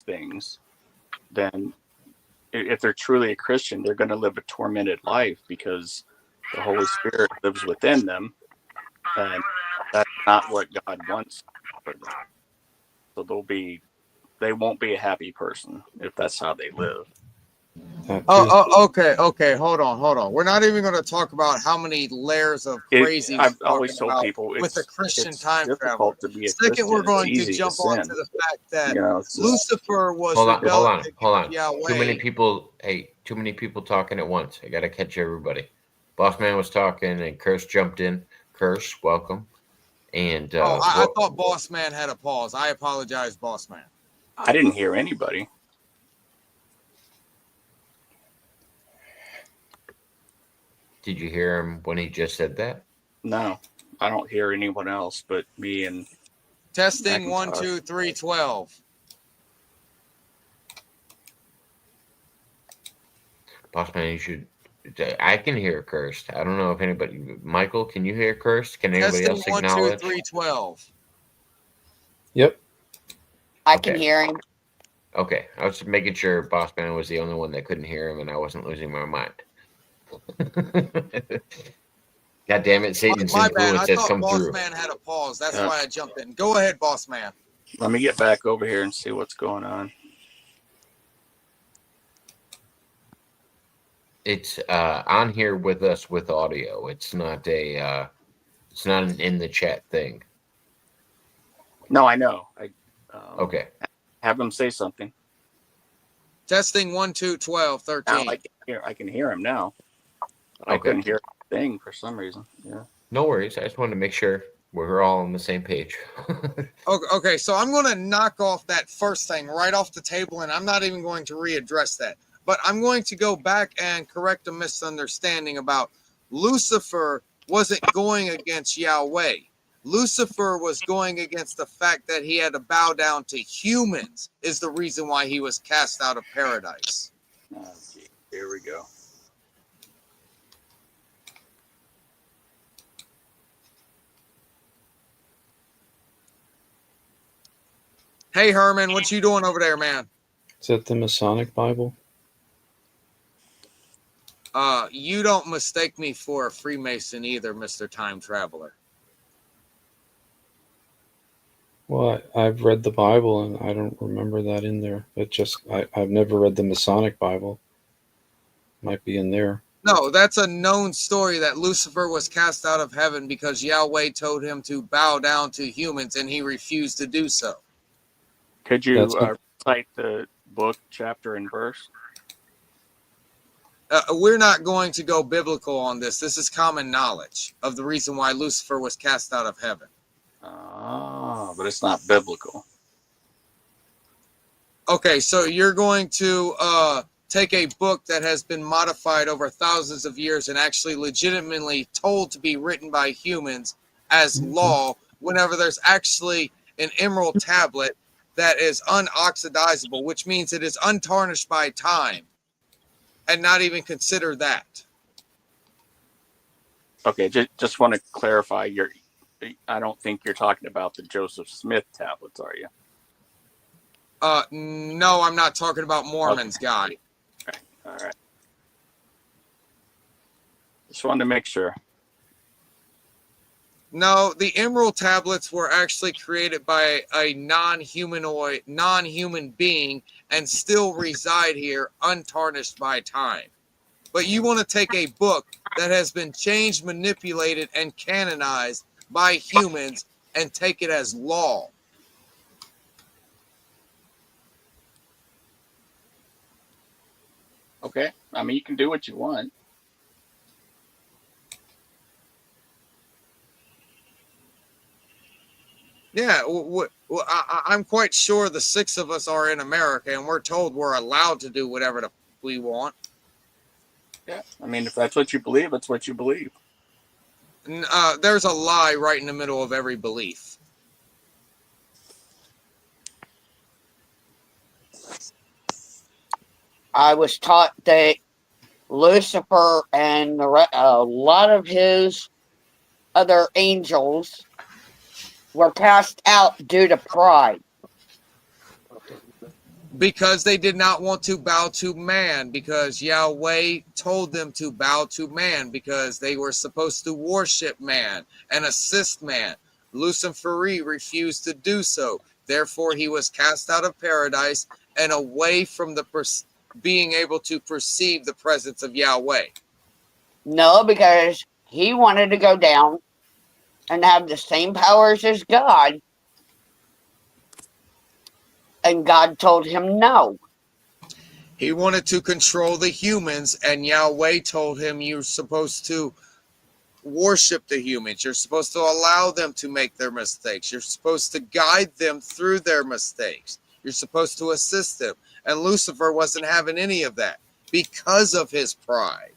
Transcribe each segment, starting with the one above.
things, then if they're truly a Christian, they're going to live a tormented life because the Holy Spirit lives within them, and that's not what God wants for them. So they won't be a happy person if that's how they live. Okay. Hold on. We're not even going to talk about how many layers of crazy I've always told people with a Christian it's time traveler. difficult to be a Second, Christian. we're going it's to easy jump to on sin. to the fact that Just, Lucifer was hold on. Yahweh. Too many people. Hey, too many people talking at once. I got to catch everybody. Boss Man was talking, and Curse jumped in. Curse, welcome. And I thought Boss Man had a pause. I apologize, Boss Man. I didn't hear anybody. Did you hear him when he just said that? No, I don't hear anyone else but me and testing. Macintosh. 1 2 3 12. Boss Man, you should. I can hear Cursed. I don't know if anybody. Michael, can you hear Cursed? Can anybody else acknowledge? 1 2 3 12. Yep. I can hear him. Okay, I was making sure Boss Man was the only one that couldn't hear him, and I wasn't losing my mind. God damn it, Satan's My bad. influence has I come thought Boss through. Man had a pause. That's why I jumped in. Go ahead, Boss Man. Let me get back over here and see what's going on. It's on here with us with audio. It's not it's not an in the chat thing. No, I know. Okay. Have him say something. Testing 1 2 12 13. Now I can hear him now. I Okay. couldn't hear a thing for some reason. Yeah. No worries. I just wanted to make sure we're all on the same page. Okay, so I'm going to knock off that first thing right off the table, and I'm not even going to readdress that. But I'm going to go back and correct a misunderstanding about Lucifer wasn't going against Yahweh. Lucifer was going against the fact that he had to bow down to humans is the reason why he was cast out of paradise. Oh, gee. Here we go. Hey, Herman, what you doing over there, man? Is that the Masonic Bible? You don't mistake me for a Freemason either, Mr. Time Traveler. Well, I've read the Bible and I don't remember that in there. I've never read the Masonic Bible. Might be in there. No, that's a known story that Lucifer was cast out of heaven because Yahweh told him to bow down to humans and he refused to do so. Could you cite the book, chapter, and verse? We're not going to go biblical on this. This is common knowledge of the reason why Lucifer was cast out of heaven. Oh, but it's not biblical. Okay, so you're going to take a book that has been modified over thousands of years and actually legitimately told to be written by humans as law whenever there's actually an emerald tablet that is unoxidizable, which means it is untarnished by time, and not even consider that. Okay, just want to clarify. I don't think you're talking about the Joseph Smith tablets, are you? No, I'm not talking about Mormons, guy. All right. Just wanted to make sure. No, the emerald tablets were actually created by a non-human being and still reside here untarnished by time. But you want to take a book that has been changed, manipulated, and canonized by humans and take it as law. Okay. I mean, you can do what you want. Yeah, I'm quite sure the six of us are in America, and we're told we're allowed to do whatever we want. Yeah, I mean, if that's what you believe, it's what you believe. There's a lie right in the middle of every belief. I was taught that Lucifer and a lot of his other angels were passed out due to pride. Because they did not want to bow to man, because Yahweh told them to bow to man, because they were supposed to worship man and assist man. Luciferi refused to do so. Therefore, he was cast out of paradise and away from the being able to perceive the presence of Yahweh. No, because he wanted to go down and have the same powers as God. And God told him no. He wanted to control the humans, and Yahweh told him, you're supposed to worship the humans. You're supposed to allow them to make their mistakes. You're supposed to guide them through their mistakes. You're supposed to assist them. And Lucifer wasn't having any of that because of his pride.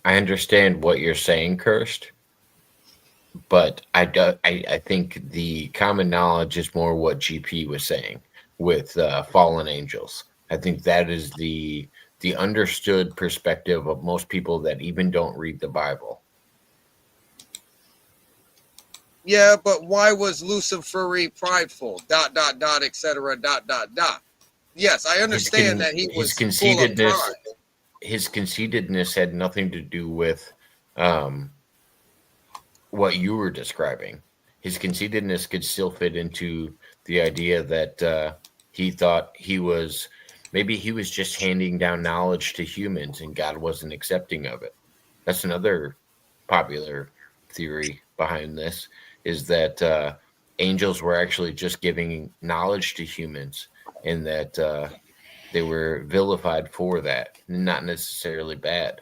I understand what you're saying, Cursed, but I think the common knowledge is more what GP was saying with fallen angels. I think that is the understood perspective of most people that even don't read the Bible. Yeah, but why was Luciferi prideful? ... etc. ... Yes, I understand that he was full of pride. His conceitedness had nothing to do with what you were describing. His conceitedness could still fit into the idea that he thought maybe he was just handing down knowledge to humans and God wasn't accepting of it. That's another popular theory behind this, is that angels were actually just giving knowledge to humans, and that they were vilified for that, not necessarily bad.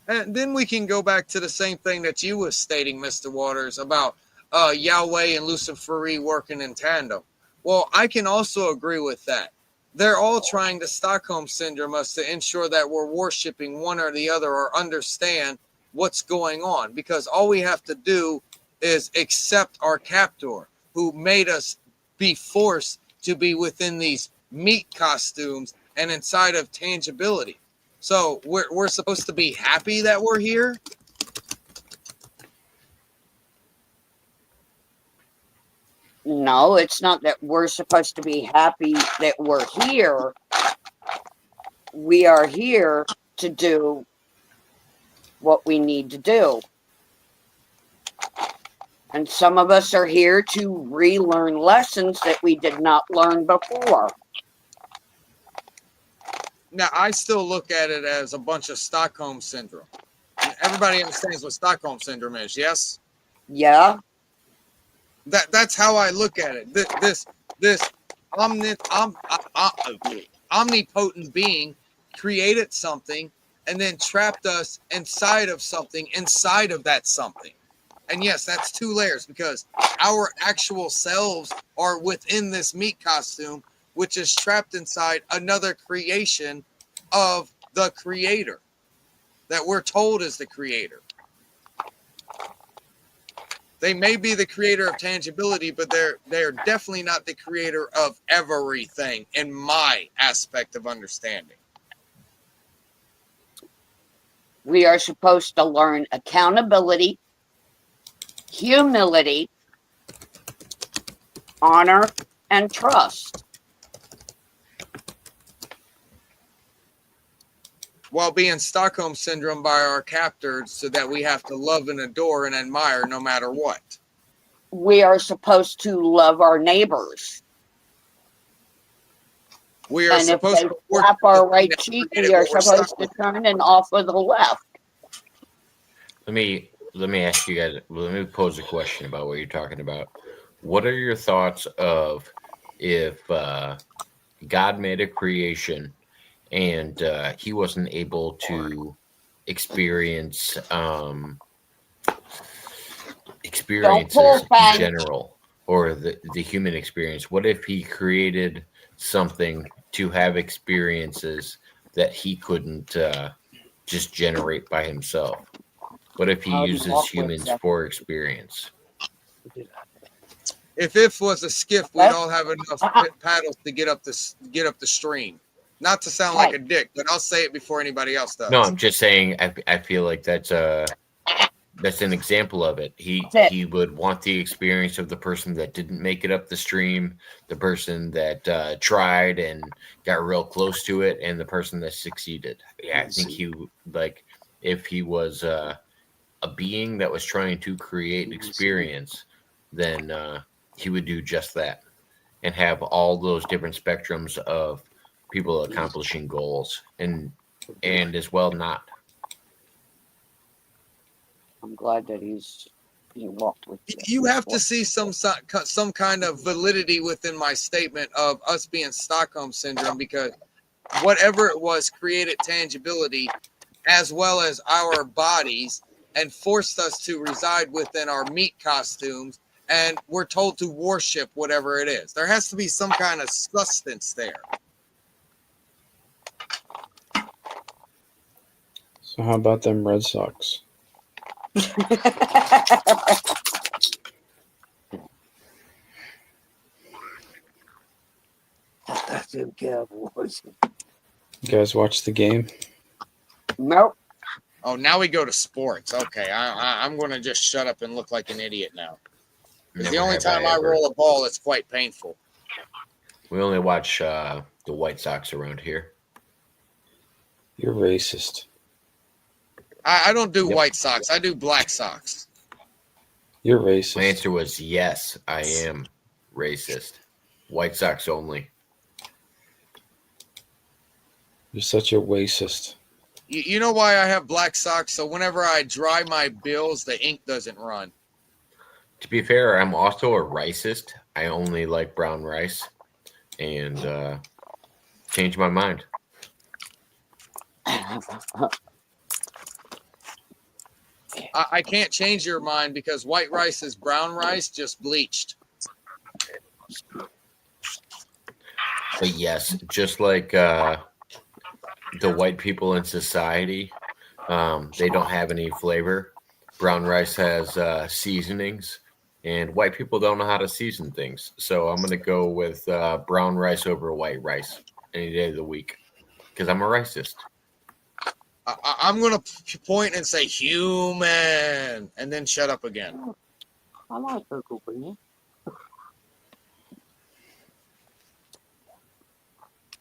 And then we can go back to the same thing that you was stating, Mr. Waters, about Yahweh and Luciferi working in tandem. Well, I can also agree with that. They're all trying to Stockholm syndrome us to ensure that we're worshiping one or the other, or understand what's going on, because all we have to do is accept our captor, who made us be forced to be within these meat costumes and inside of tangibility. So we're supposed to be happy that we're here. No, it's not that we're supposed to be happy that we're here. We are here to do what we need to do. And some of us are here to relearn lessons that we did not learn before. Now, I still look at it as a bunch of Stockholm syndrome. Everybody understands what Stockholm syndrome is, yes? Yeah. That's how I look at it. This omnipotent being created something and then trapped us inside of something inside of that something. And yes, that's two layers, because our actual selves are within this meat costume, which is trapped inside another creation of the creator that we're told is the creator. They may be the creator of tangibility, but they're definitely not the creator of everything in my aspect of understanding. We are supposed to learn accountability, humility, honor, and trust. While being Stockholm syndrome by our captors, so that we have to love and adore and admire no matter what. We are supposed to love our neighbors. We are And if supposed they to work slap our right cheek, we are supposed to to. turn and off with the left. Let me ask you guys. Let me pose a question about what you're talking about. What are your thoughts of if God made a creation and he wasn't able to experience experiences in general, or the human experience? What if he created something to have experiences that he couldn't just generate by himself? What if he uses humans for experience? If was a skiff, we'd all have enough paddles to get up the stream. Not to sound like a dick, but I'll say it before anybody else does. No, I'm just saying. I feel like that's that's an example of it. That's it. He would want the experience of the person that didn't make it up the stream, the person that tried and got real close to it, and the person that succeeded. Yeah, I think like if he was a being that was trying to create experience, then he would do just that and have all those different spectrums of people accomplishing goals and as well not. I'm glad that he walked with you. You have to see some kind of validity within my statement of us being Stockholm syndrome, because whatever it was created tangibility as well as our bodies and forced us to reside within our meat costumes, and we're told to worship whatever it is. There has to be some kind of substance there. So how about them Red Sox? Them Cowboys. You guys watch the game? Nope. Oh, now we go to sports. Okay, I'm going to just shut up and look like an idiot now. Because the Never only have time I ever. roll a ball, it's quite painful. We only watch the White Sox around here. You're racist. I don't do Yep. White Sox. I do Black Sox. You're racist. My answer was yes, I am racist. White Sox only. You're such a racist. You know why I have Black Sox? So whenever I dry my bills, the ink doesn't run. To be fair, I'm also a racist. I only like brown rice, and changed my mind. I can't change your mind because white rice is brown rice, just bleached. But yes, just like the white people in society, they don't have any flavor. Brown rice has seasonings, and white people don't know how to season things. So I'm going to go with brown rice over white rice any day of the week because I'm a racist. I'm going to point and say human and then shut up again. I like Uncle Bean.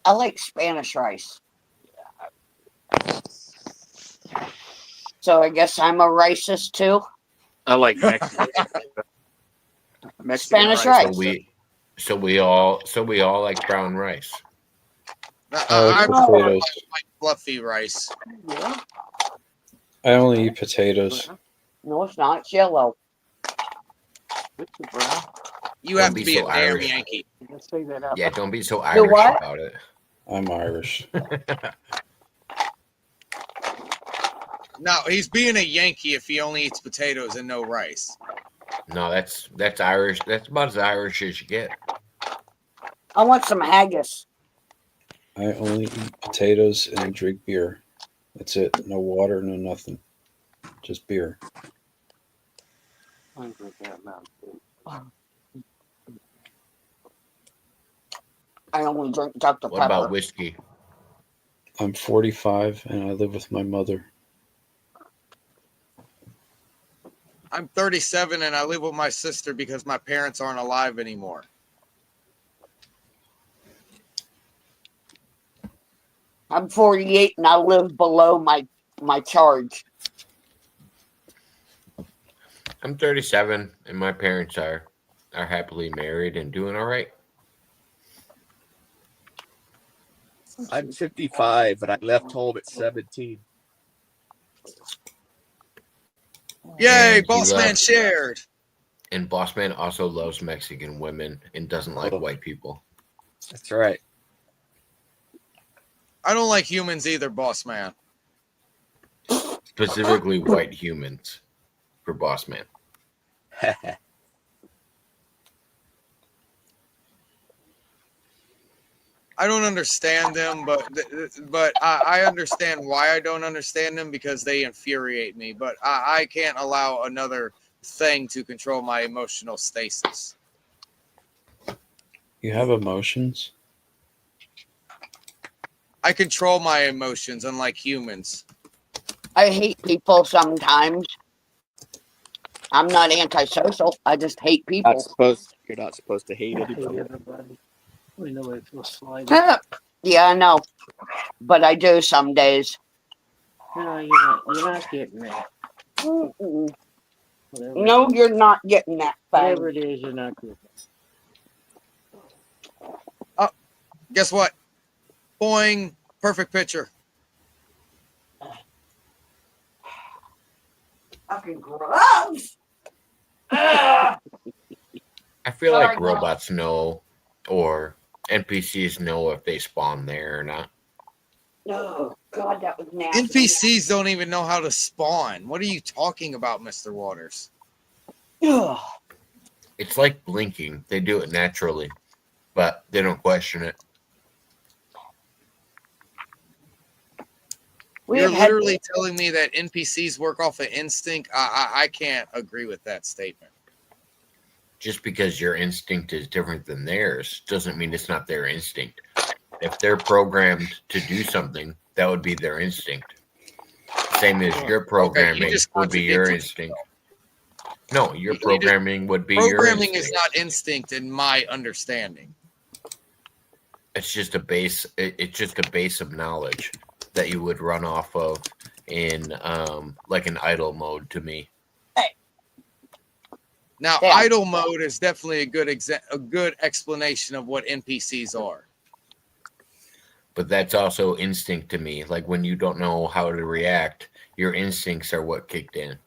I like Spanish rice. So I guess I'm a racist too. I like Mexican, Spanish rice. So we all like brown rice. I like potatoes. like fluffy rice. Yeah. I only eat potatoes. No, it's not. It's yellow. You have Don't to be be so a damn Irish. Yankee. Yeah, don't be so Irish what? about it. I'm Irish. No, he's being a Yankee if he only eats potatoes and no rice. No, that's Irish. That's about as Irish as you get. I want some haggis. I only eat potatoes and drink beer. That's it. No water, no nothing. Just beer. I only drink Dr. What Pepper. about whiskey? I'm 45 and I live with my mother. I'm 37 and I live with my sister because my parents aren't alive anymore. I'm 48 and I live below my charge. I'm 37 and my parents are happily married and doing all right. I'm 55 and I left home at 17. Yay, And boss he man left. shared. And Boss Man also loves Mexican women and doesn't like Oh. white people. That's right. I don't like humans either, boss man. Specifically white humans for Boss Man. I don't understand them, but I understand why I don't understand them because they infuriate me. But I can't allow another thing to control my emotional stasis. You have emotions? I control my emotions, unlike humans. I hate people sometimes. I'm not antisocial. I just hate people. You're not supposed to hate I hate anybody. everybody. We know it feels slighted. Yeah, I know. But I do some days. No, you're not getting that. Mm-mm. Whatever, No, you're not getting that whatever thing. it is, you're not getting it. Guess what? Boing. Perfect picture. Fucking gross. I feel like Sorry, robots know, or NPCs know if they spawn there or not. Oh, God, that was nasty. NPCs don't even know how to spawn. What are you talking about, Mr. Waters? Ugh. It's like blinking. They do it naturally, but they don't question it. You're literally telling me that NPCs work off of instinct? I can't agree with that statement. Just because your instinct is different than theirs doesn't mean it's not their instinct. If they're programmed to do something, that would be their instinct. Same as your programming would be your instinct. No, your programming would be your Programming instinct. is not instinct in my understanding. It's just a base. It's just a base of knowledge that you would run off of in like an idle mode to me. Now, idle mode is definitely a good explanation of what NPCs are. But that's also instinct to me. Like when you don't know how to react, your instincts are what kicked in.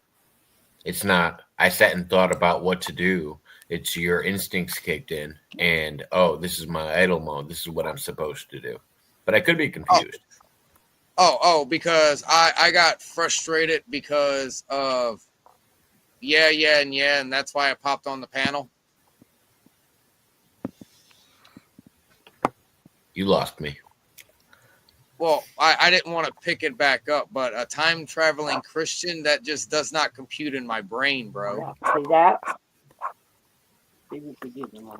It's not, I sat and thought about what to do. It's your instincts kicked in. And, oh, this is my idle mode. This is what I'm supposed to do. But I could be confused. Because I got frustrated because of and that's why I popped on the panel. You lost me. Well, I didn't want to pick it back up, but a time-traveling Christian, that just does not compute in my brain, bro. See that?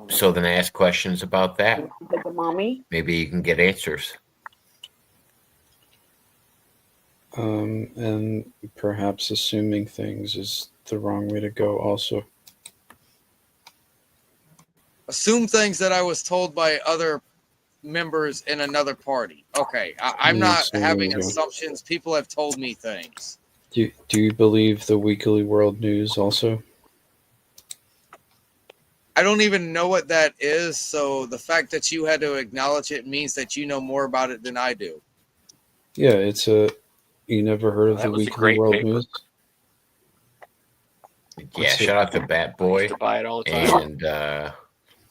So then ask questions about that. The mommy? Maybe you can get answers. And perhaps assuming things is the wrong way to go also. Assume things that I was told by other members in another party. Okay, I'm not having assumptions. People have told me things. Do you believe the Weekly World News also? I don't even know what that is, so the fact that you had to acknowledge it means that you know more about it than I do. Yeah, it's a... You never heard of the Weekly World News? Yeah, shout out to Bat Boy. I used to buy it all the time. And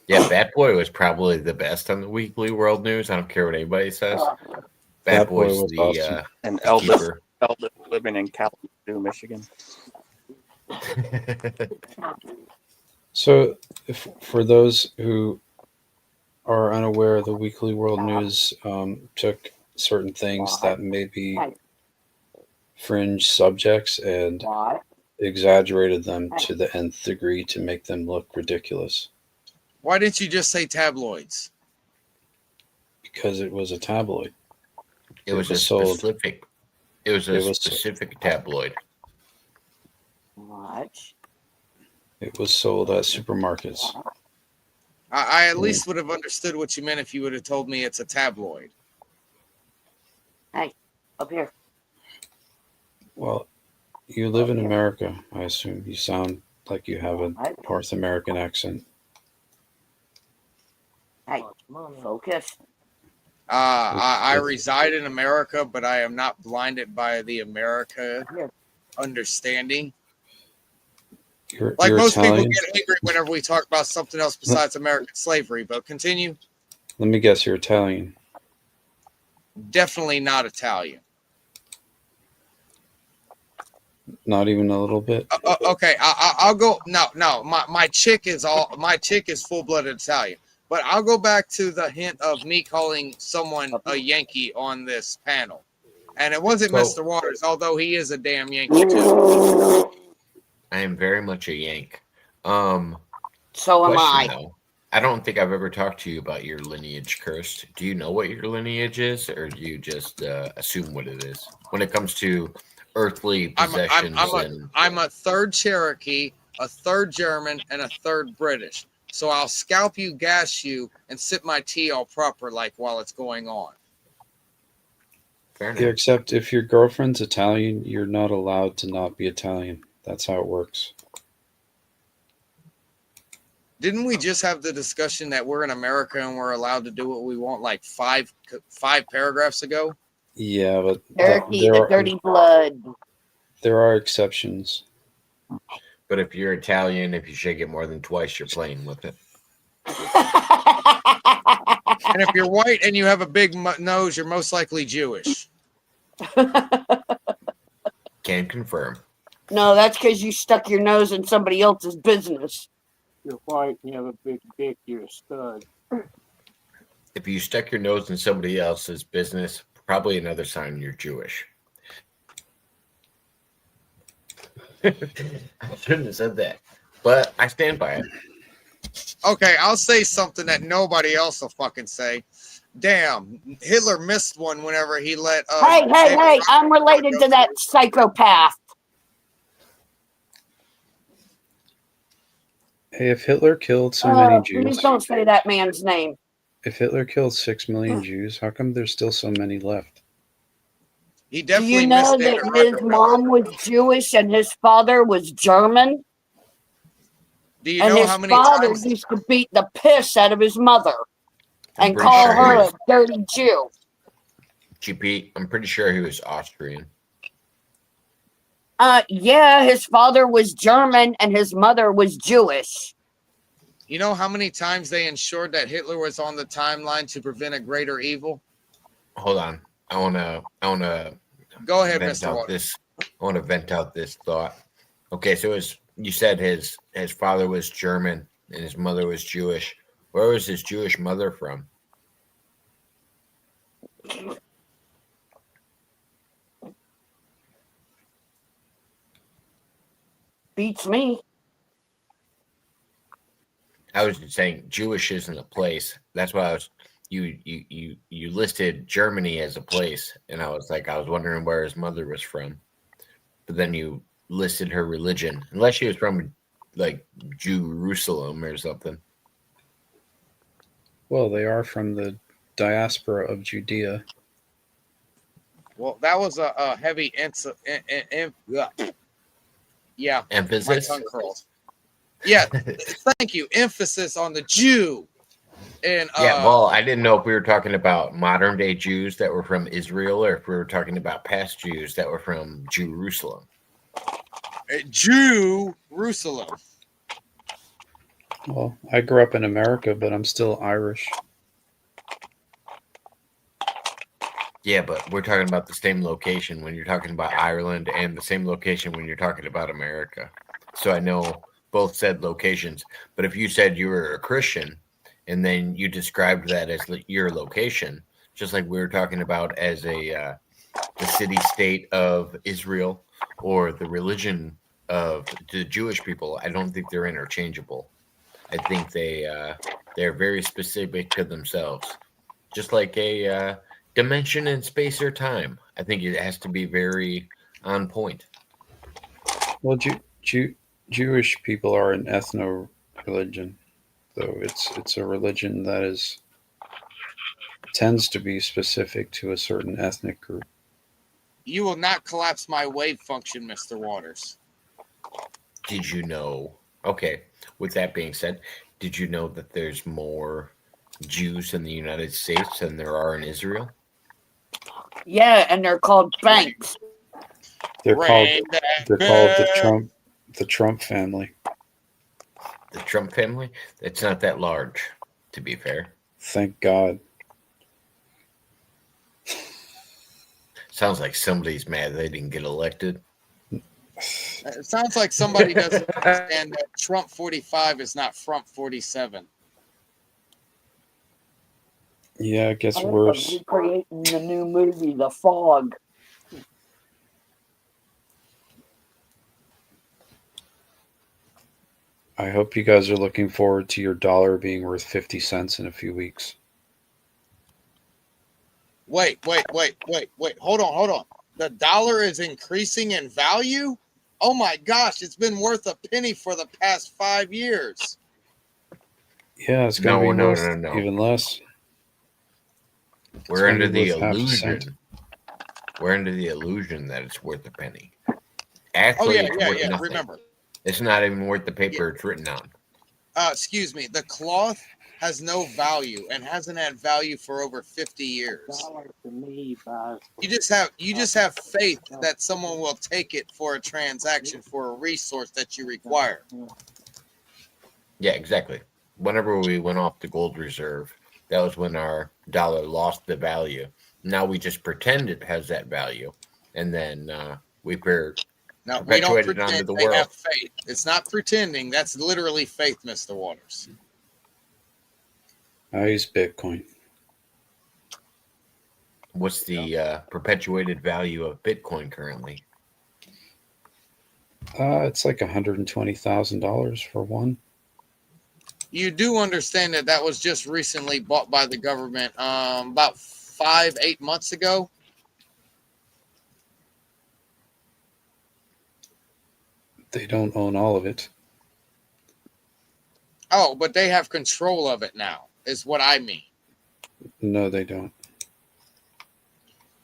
yeah, Bat Boy was probably the best on the Weekly World News. I don't care what anybody says. Bat Boy's the awesome. And keeper. Elvis living in Kalamazoo, Michigan. So, for those who are unaware, the Weekly World News took certain things that may be fringe subjects and exaggerated them to the nth degree to make them look ridiculous. Why didn't you just say tabloids? Because it was a tabloid. It was a specific. It was a specific tabloid. What? It was sold at supermarkets. I at least would have understood what you meant if you would have told me it's a tabloid. Hey, up here. Well, you live in America, I assume. You sound like you have a North American accent. Hey, focus. I reside in America, but I am not blinded by the America understanding. You're most Italian? people get angry whenever we talk about something else besides American slavery, but continue. Let me guess, you're Italian. Definitely not Italian. Not even a little bit? Okay, I'll go. No. My chick is full-blooded Italian. But I'll go back to the hint of me calling someone a Yankee on this panel. And it wasn't Mr. Waters, although he is a damn Yankee too. I am very much a Yank. So am I. Though, I don't think I've ever talked to you about your lineage, Kirst. Do you know what your lineage is, or do you just assume what it is when it comes to earthly possessions? I'm a third Cherokee, a third German, and a third British. So I'll scalp you, gas you, and sip my tea all proper like while it's going on. Fair Yeah, enough. except if your girlfriend's Italian, you're not allowed to not be Italian. That's how it works. Didn't we just have the discussion that we're in America and we're allowed to do what we want like five paragraphs ago? Yeah, but Dirty, the dirty blood. there are exceptions. But if you're Italian, if you shake it more than twice, you're playing with it. And if you're white and you have a big nose, you're most likely Jewish. Can confirm. No, that's because you stuck your nose in somebody else's business. You're white and you have a big dick, you're a stud. If you stuck your nose in somebody else's business, probably another sign you're Jewish. I shouldn't have said that, but I stand by it. Okay, I'll say something that nobody else will fucking say. Damn, Hitler missed one whenever he let. Hey! I'm related to that psychopath. Hey, if Hitler killed so many Please Jews, don't say that man's name. if Hitler killed 6 million Jews, how come there's still so many left? He Do definitely you know missed that David his Rockefeller. mom was Jewish and his father was German? Do you And know his how many father times? used to beat the piss out of his mother I'm and pretty call sure her he a was- dirty Jew. GP, I'm pretty sure he was Austrian. Yeah, his father was German and his mother was Jewish. You know how many times they ensured that Hitler was on the timeline to prevent a greater evil? Hold on. I wanna Go ahead, vent Mr. out Waters. this. I want to vent out this thought. Okay, so you said his father was German and his mother was Jewish. Where was his Jewish mother from? Beats me. I was just saying Jewish isn't a place. That's why I was you listed Germany as a place, and I was wondering where his mother was from. But then you listed her religion, unless she was from like Jerusalem or something. Well, they are from the diaspora of Judea. Well, that was a heavy yeah, my Emphasis. tongue curled. Yeah, thank you. Emphasis on the Jew. And Yeah, well, I didn't know if we were talking about modern day Jews that were from Israel or if we were talking about past Jews that were from Jerusalem. Jerusalem. Well, I grew up in America, but I'm still Irish. Yeah, but we're talking about the same location when you're talking about Ireland and the same location when you're talking about America. So I know both said locations, but if you said you were a Christian and then you described that as your location, just like we were talking about as the city state of Israel or the religion of the Jewish people, I don't think they're interchangeable. I think they're very specific to themselves, just like a dimension in space or time. I think it has to be very on point. Well, Jewish people are an ethno religion, though it's a religion that tends to be specific to a certain ethnic group. You will not collapse my wave function, Mr. Waters. Did you know? Okay, with that being said, did you know that there's more Jews in the United States than there are in Israel? Yeah, and they're called banks. They're called the Trump family. The Trump family? It's not that large, to be fair. Thank God. Sounds like somebody's mad they didn't get elected. It sounds like somebody doesn't understand that Trump 45 is not Frump 47. Yeah, it gets I worse. love recreating the new movie, The Fog. I hope you guys are looking forward to your dollar being worth 50 cents in a few weeks. Wait. Hold on. The dollar is increasing in value? Oh my gosh, it's been worth a penny for the past 5 years. Yeah, it's going to be No, worth no. even less. We're gonna under be the worth half a cent. illusion. We're under the illusion that it's worth a penny. Oh Actually, yeah, it's yeah, worth yeah. nothing. Remember. It's not even worth the paper it's written on. Excuse me. The cloth has no value and hasn't had value for over 50 years. Dollar to me buys You just have faith that someone will take it for a transaction, for a resource that you require. Yeah, exactly. Whenever we went off the gold reserve, that was when our dollar lost the value. Now we just pretend it has that value, and then we No, we don't perpetuate it onto pretend. the They world. have faith. It's not pretending. That's literally faith, Mr. Waters. I use Bitcoin. What's the perpetuated value of Bitcoin currently? It's like $120,000 for one. You do understand that was just recently bought by the government about 5-8 months ago. They don't own all of it. Oh, but they have control of it now, is what I mean. No, they don't.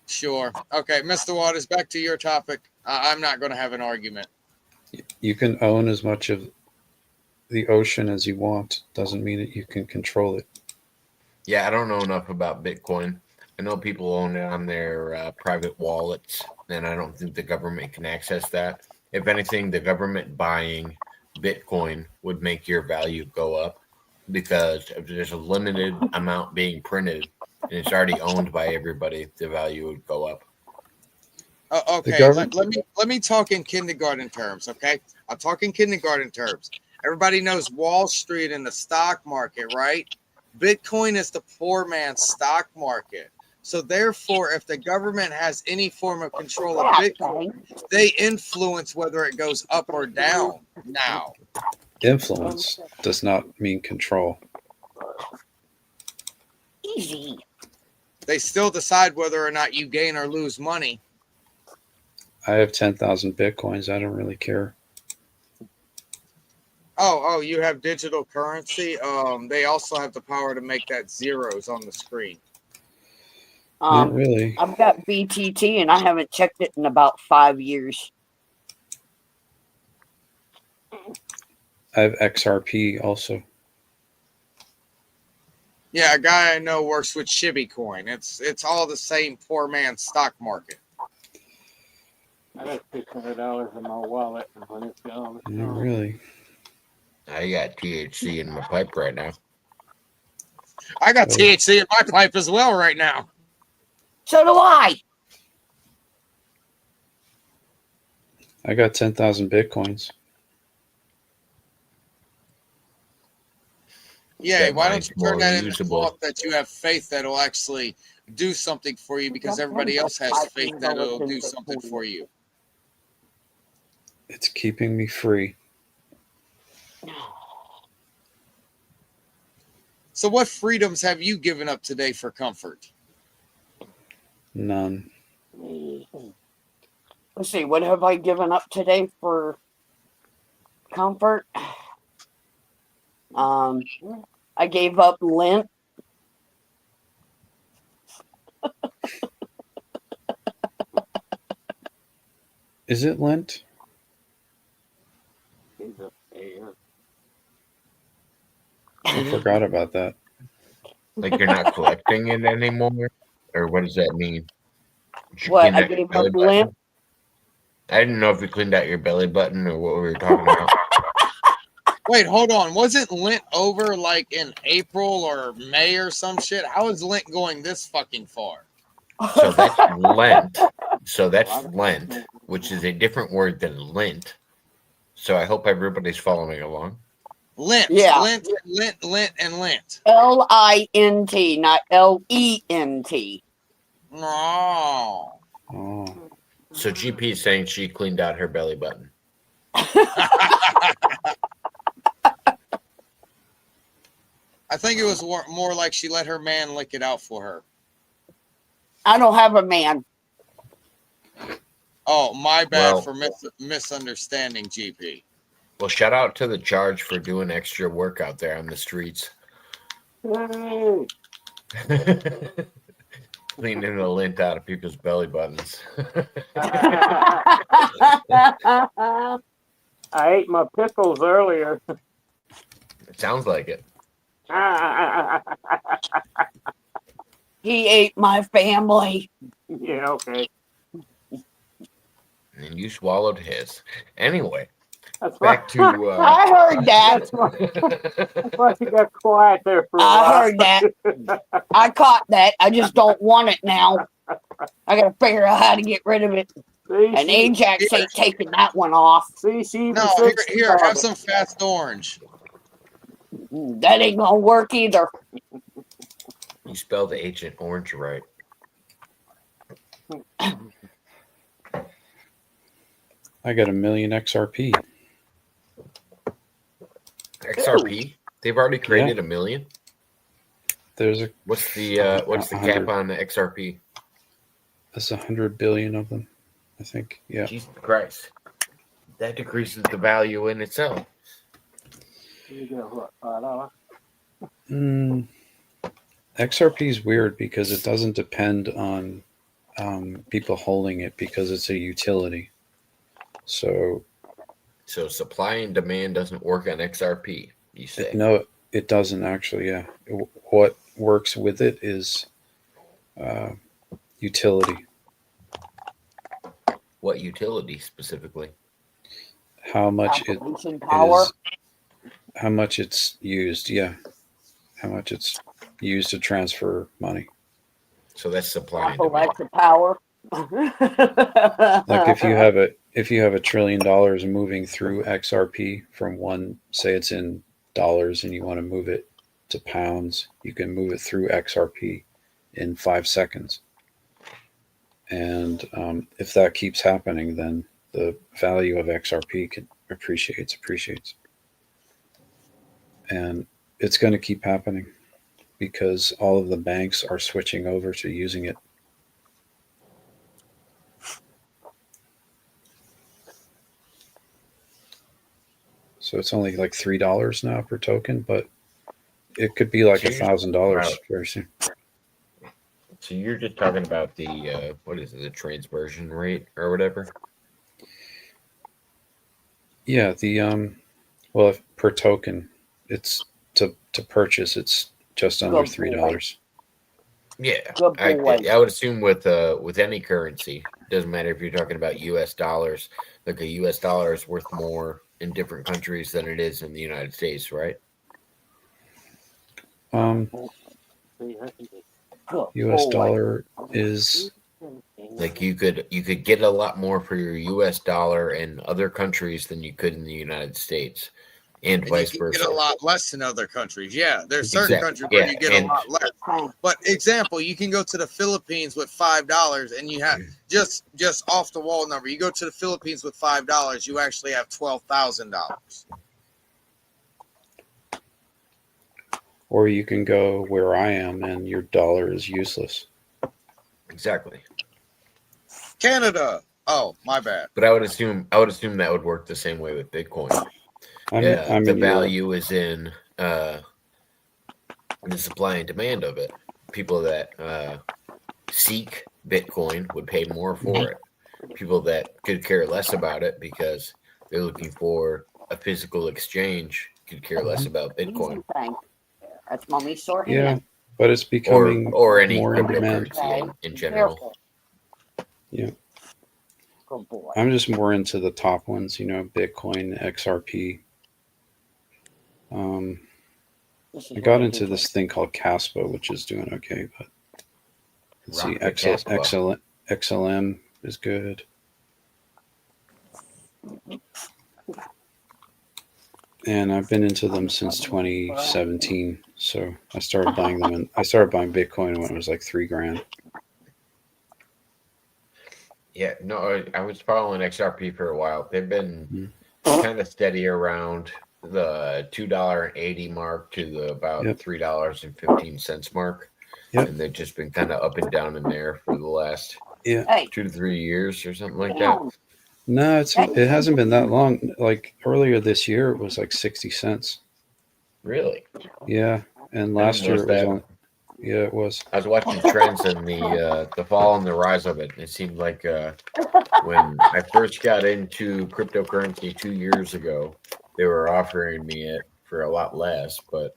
Sure. Okay, Mr. Waters, back to your topic. I'm not going to have an argument. You can own as much of the ocean as you want. Doesn't mean that you can control it. Yeah, I don't know enough about Bitcoin. I know people own it on their private wallets, and I don't think the government can access that. If anything, the government buying Bitcoin would make your value go up, because if there's a limited amount being printed and it's already owned by everybody, the value would go up. Okay, government- let me talk in kindergarten terms, okay? I'll talk in kindergarten terms. Everybody knows Wall Street and the stock market, right? Bitcoin is the poor man's stock market. So therefore, if the government has any form of control of Bitcoin, they influence whether it goes up or down now. Influence does not mean control. Easy. They still decide whether or not you gain or lose money. I have 10,000 Bitcoins. I don't really care. Oh, you have digital currency. They also have the power to make that zeros on the screen. Not really. I've got BTT and I haven't checked it in about 5 years. I have XRP also. Yeah, a guy I know works with Shibi Coin. It's all the same poor man's stock market. I got $600 in my wallet, and when it's gone, it's Not gone. really. I got THC in my pipe right now. I got Oh. THC in my pipe as well right now. So do I. I got 10,000 Bitcoins. Yeah, That why don't mine's you turn more that into usable. cloth that you have faith that will actually do something for you because everybody else has faith that it'll do something for you. It's keeping me free. So what freedoms have you given up today for comfort? None. Let's see, what have I given up today for comfort? I gave up lint. Is it Lent? He's a fair. I forgot about that. Like you're not collecting it anymore? Or what does that mean? Did you What? clean I out your gave belly up button? lint. I didn't know if you cleaned out your belly button or what we were talking about. Wait, hold on. Wasn't Lent over like in April or May or some shit? How is Lent going this fucking far? So that's Lent. So that's Lent, which is a different word than lint. So I hope everybody's following along. Lent, Yeah. Lent, and Lent. LINT, not LENT. No. Oh. So GP is saying she cleaned out her belly button. I think it was more like she let her man lick it out for her. I don't have a man. Oh, my bad Well- for misunderstanding, GP. Well, shout out to the charge for doing extra work out there on the streets. Hey, Cleaning the lint out of people's belly buttons. I ate my pickles earlier. It sounds like it. Yeah, He ate my family. okay. And you swallowed his. Anyway, That's back to. I heard that. That's why you got quiet there for a I while. heard that. I caught that. I just don't want it now. I gotta figure out how to get rid of it. See, And she, Ajax ain't taking that one off. see, she even No, said here, she here, caught have it. some fast orange. That ain't gonna work either. You spelled Agent Orange right. I got 1,000,000 XRP. XRP? They've already created 1,000,000? There's a What's the cap 100. on the XRP? there's 100 billion of them, I think. Yeah. Jesus Christ. That decreases the value in itself. You got what, $5? Mm, XRP is weird because it doesn't depend on people holding it because it's a utility. So So supply and demand doesn't work on XRP, you say? no, it doesn't actually. Yeah, what works with it is utility. What utility specifically? How much it Calculation power. is, how much it's used. Yeah, how much it's used to transfer money. So that's supply and demand. Electric power. Like if you have $1 trillion moving through XRP from one, say it's in dollars and you want to move it to pounds, you can move it through XRP in 5 seconds. And if that keeps happening, then the value of XRP appreciates. And it's going to keep happening because all of the banks are switching over to using it. So it's only like $3 now per token, but it could be like $1,000 very soon. So you're just talking about the what is it, the transversion rate or whatever? Yeah, the well, if per token, it's to purchase, it's just under Good $3. Yeah, Good boy. I would assume with any currency, doesn't matter if you're talking about U.S. dollars. Like a U.S. dollar is worth more in different countries than it is in the United States, right? Good US boy. dollar is Like you could get a lot more for your U.S. dollar in other countries than you could in the United States, and And vice you can versa. get a lot less in other countries. Yeah, there's certain Exactly. countries where Yeah, you get and- a lot less. But example, you can go to the Philippines with $5 and you have just off the wall number. You go to the Philippines with $5, you actually have $12,000. or you can go where I am and your dollar is useless. Exactly. Canada. Oh, my bad. But I would assume that would work the same way with Bitcoin. I'm The in Europe. value is in the supply and demand of it. People that seek Bitcoin would pay more for it. People that could care less about it because they're looking for a physical exchange could care less about Bitcoin Thing. That's mommy's sore Yeah, hand. but it's becoming or any more in demand. cryptocurrency in general. Careful. Yeah. Good boy. I'm just more into the top ones, Bitcoin, XRP. This is I got what into do. this thing called Caspa, which is doing okay, but let's see, Rock the Caspa. XLM is good. And I've been into them since 2017. So I started buying them, and I started buying Bitcoin when it was like $3,000. Yeah, no, I was following XRP for a while. They've been Mm. kind of steady around the $2.80 mark to the about Yep. $3.15 mark. Yep. and they've just been kind of up and down in there for the last Yeah. Hey, 2 to 3 years or something like that. damn. No, it hasn't been that long. Like earlier this year, it was like 60 cents. Really? Yeah, and I last didn't year notice it was that. only. Yeah, it was. I was watching trends and the fall and the rise of it. It seemed like when I first got into cryptocurrency 2 years ago, they were offering me it for a lot less, but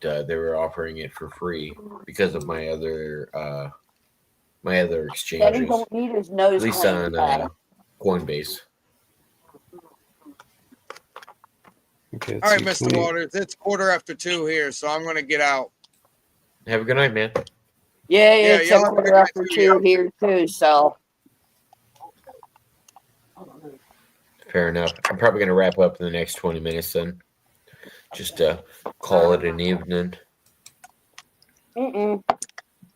they were offering it for free because of my other Daddy exchanges, don't need his at nose least cleaned. on Coinbase. Okay. All right, Let's see, Mr. 20. Waters, it's 2:45 here, so I'm gonna get out. Have a good night, man. Yeah, Yeah, it's y'all a have a good quarter night after too, 2 yeah. here too. So Fair enough. I'm probably going to wrap up in the next 20 minutes then. Just call it an evening.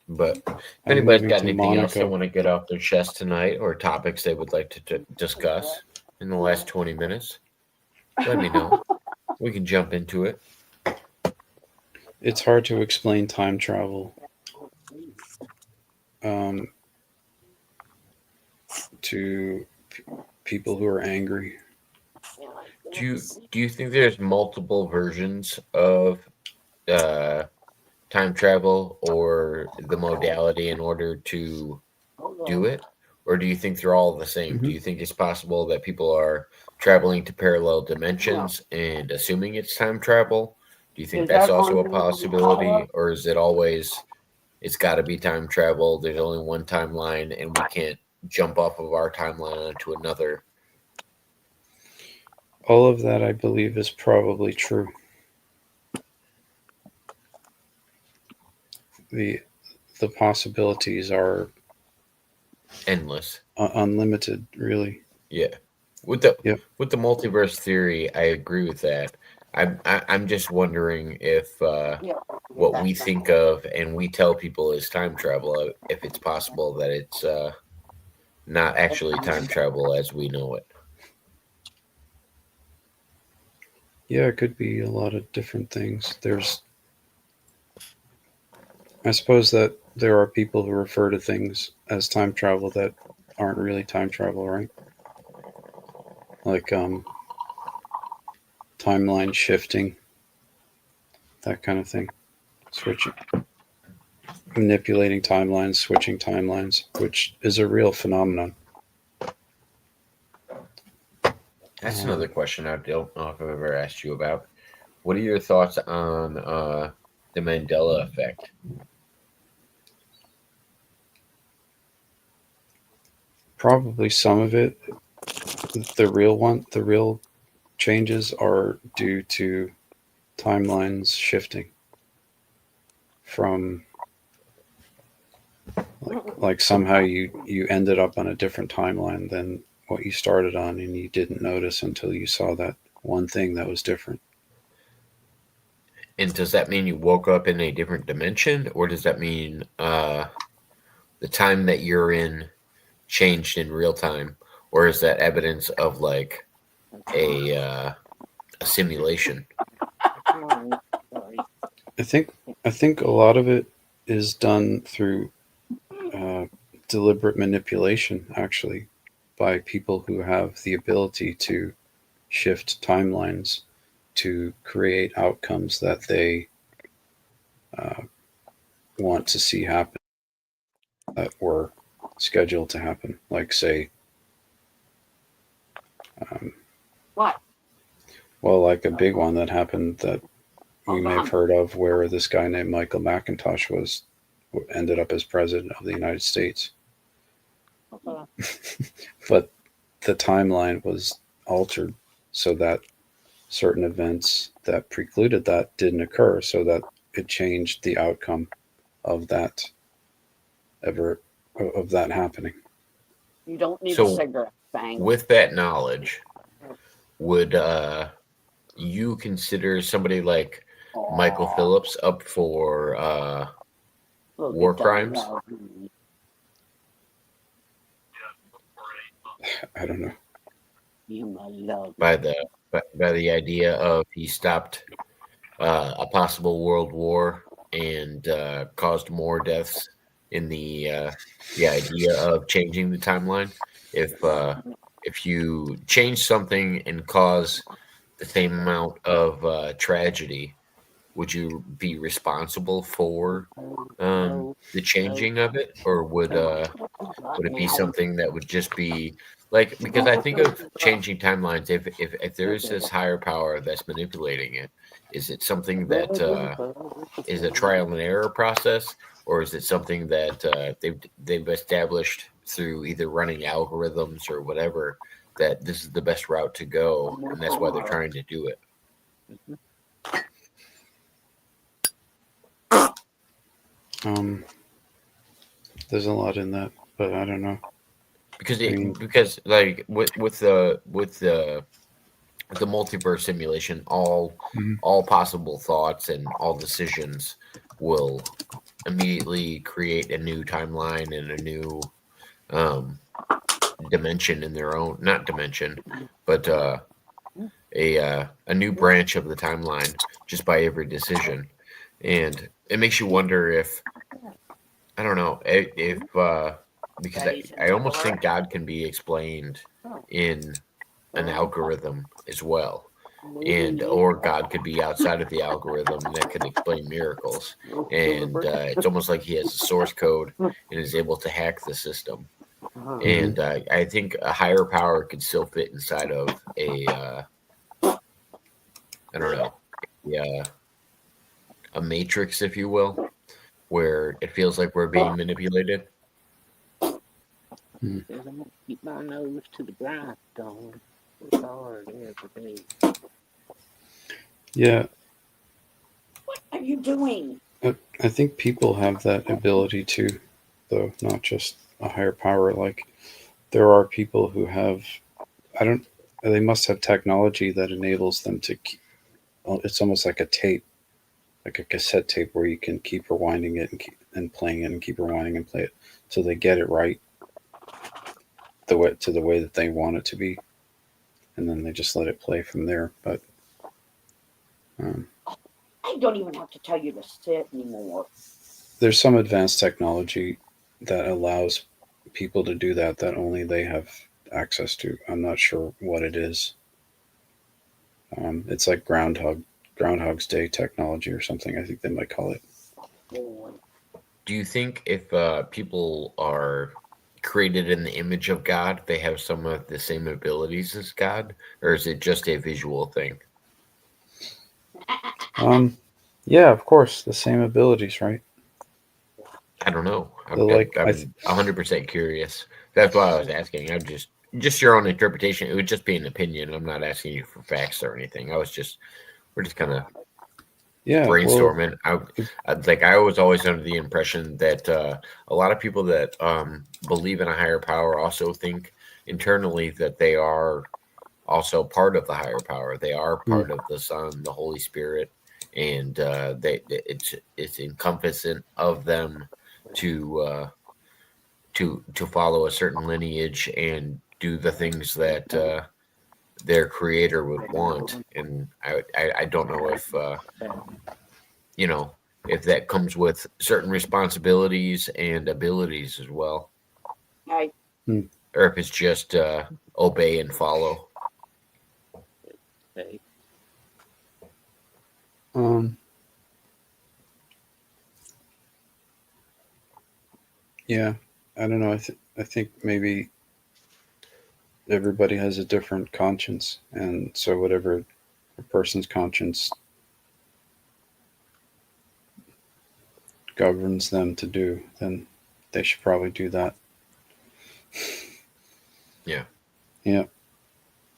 But if I'm anybody's moving got to anything else they Monaco. want to get off their chest tonight or topics they would like to discuss in the last 20 minutes, let me know. We can jump into it. It's hard to explain time travel to people who are angry. Do you think there's multiple versions of time travel or the modality in order to do it? Or do you think they're all the same? Do you think it's possible that people are traveling to parallel dimensions and assuming it's time travel? Do you think Is that's that also a on the possibility? Or is it always, it's got to be time travel? There's only one timeline and we can't jump off of our timeline onto another. All of that, I believe, is probably true. The possibilities are Endless. unlimited, really. Yeah. With the Yep. with the multiverse theory, I agree with that. I'm just wondering if what we think of and we tell people is time travel, if it's possible that it's not actually time travel as we know it. Yeah, it could be a lot of different things. I suppose that there are people who refer to things as time travel that aren't really time travel, right? Like timeline shifting, that kind of thing. Switching, manipulating timelines, switching timelines, which is a real phenomenon. That's another question I don't know if I've ever asked you about. What are your thoughts on the Mandela effect? Probably some of it, the real changes are due to timelines shifting from like somehow you ended up on a different timeline than what you started on, and you didn't notice until you saw that one thing that was different. And does that mean you woke up in a different dimension, or does that mean the time that you're in changed in real time, or is that evidence of like a simulation? I think a lot of it is done through deliberate manipulation, actually, by people who have the ability to shift timelines to create outcomes that they want to see happen that were scheduled to happen. Like, say, What? well, like a big one that happened that we may have heard of, where this guy named Michael Macintosh ended up as president of the United States. But the timeline was altered so that certain events that precluded that didn't occur, so that it changed the outcome of that happening. You don't need So, a cigarette, bang. with that knowledge, would you consider somebody like Michael Phillips up for war crimes? I don't know. You my love. By the idea of he stopped a possible world war and caused more deaths in the idea of changing the timeline. If you change something and cause the same amount of tragedy, would you be responsible for the changing of it, or would it be something that would just be like, because I think of changing timelines, if there is this higher power that's manipulating it, is it something that is a trial and error process, or is it something that they've established through either running algorithms or whatever, that this is the best route to go, and that's why they're trying to do it? There's a lot in that, but I don't know. Because like with the multiverse simulation, all possible thoughts and all decisions will immediately create a new timeline and a new dimension in their own, not dimension, but a new branch of the timeline just by every decision. And it makes you wonder if, I don't know, if because I almost think God can be explained in an algorithm as well, and or God could be outside of the algorithm that could explain miracles, and it's almost like he has a source code and is able to hack the system. And I think a higher power could still fit inside of a I don't know, a matrix, if you will, where it feels like we're being manipulated. I'm gonna keep my nose to the grindstone. It's hard every day. Yeah, What are you doing? I think people have that ability too, though, not just a higher power. Like, there are people who have, they must have technology that enables them to keep, well, it's almost like a tape, like a cassette tape where you can keep rewinding it and playing it and keep rewinding and play it so they get it right the way that they want it to be, and then they just let it play from there. But I don't even have to tell you to sit anymore. there's some advanced technology that allows people to do that only they have access to. I'm not sure what it is. It's like Groundhog's Day technology or something, I think they might call it. Do you think if people are created in the image of God, they have some of the same abilities as God, or is it just a visual thing? Yeah, of course, the same abilities, right? I don't know. I'm Like, 100% curious. That's why I was asking. I'm just your own interpretation. It would just be an opinion. I'm not asking you for facts or anything. We're just kind of brainstorming. I was always under the impression that a lot of people that believe in a higher power also think internally that they are also part of the higher power. They are part of the Son, the Holy Spirit, and it's encompassing of them to follow a certain lineage and do the things that their creator would want. And I don't know if if that comes with certain responsibilities and abilities as well, I or if it's just obey and follow. Hey, Yeah, I don't know. I think maybe everybody has a different conscience, and so whatever a person's conscience governs them to do, then they should probably do that. Yeah. Yeah,